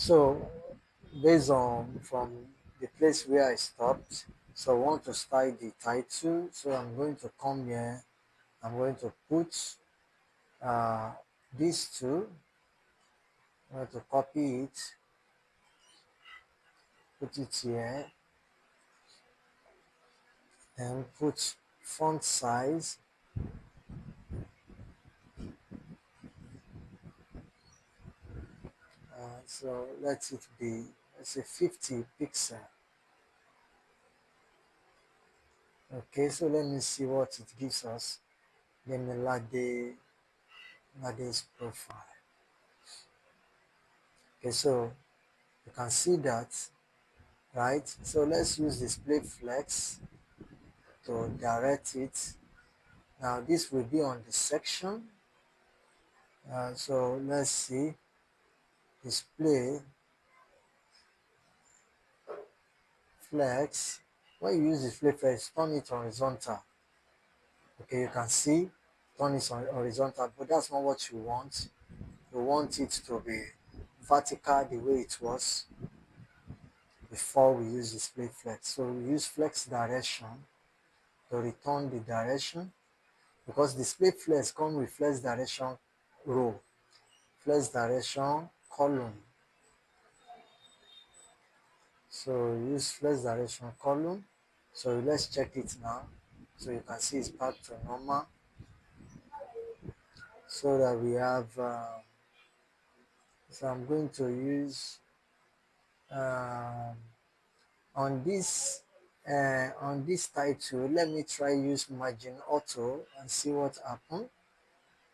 So based on from the place where I stopped, so I want to style the title. So I'm going to come here. I'm going to put uh, these two. I'm going to copy it, put it here, and put font size. So let it be, let's say 50 pixel. Okay, so let me see what it gives us. Let me Lade's profile. Okay, so you can see that, right? So let's use display flex to direct it. Now this will be on the section. So let's see, display flex. When you use display flex, turn it horizontal. Okay, you can see, turn it on horizontal, but that's not what you want. You want it to be vertical the way it was before we use display flex. So we use flex direction to return the direction, because display flex comes with flex direction row, flex direction column. So use flex direction column. So let's check it now. So you can see it's back to normal. So that we have, so I'm going to use um, on this title. Let me try use margin auto and see what happens.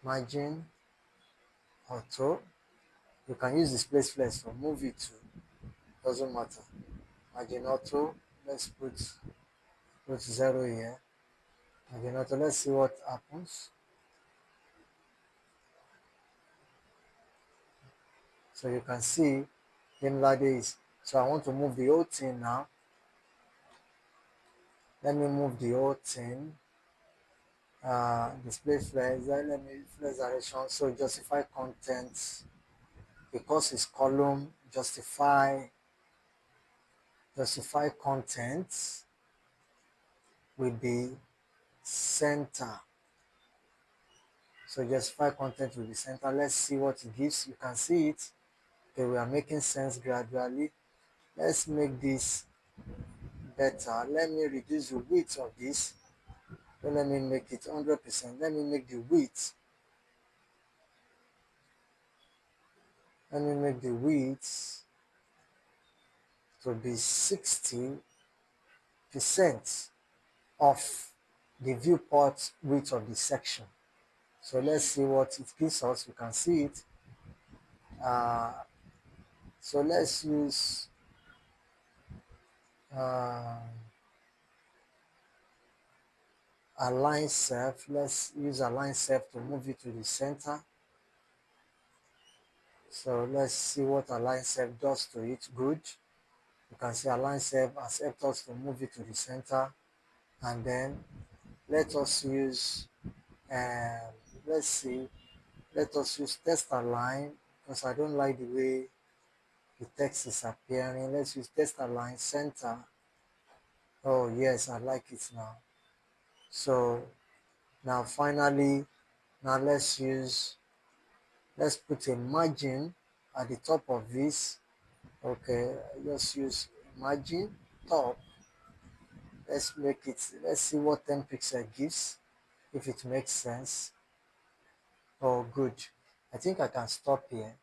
Margin auto. You can use display flex to move it to, doesn't matter. Margin auto. Let's put 0 here. Margin auto. Let's see what happens. So you can see Lade is. So I want to move the whole thing now. Let me move the whole thing. Display flex. Let me flex direction. So justify content, because it's column. Justify content will be center. So justify content will be center. Let's see what it gives. You can see it. Okay, we are making sense gradually. Let's make this better. Let me reduce the width of this. So let me make it 100%. Let me make the width. Let me make the width to be 60% of the viewport width of the section. So let's see what it gives us. You can see it. So let's use align self. Let's use align self to move it to the center. So let's see what align self does to it. Good. You can see align self accepts us to move it to the center. And then let us use, let's see, let us use text align, because I don't like the way the text is appearing. Let's use text align center. Oh yes, I like it now. So now finally, now let's put a margin at the top of this. Okay, just use margin top. Let's make it, let's see what 10 pixel gives, if it makes sense. Oh good, I think I can stop here.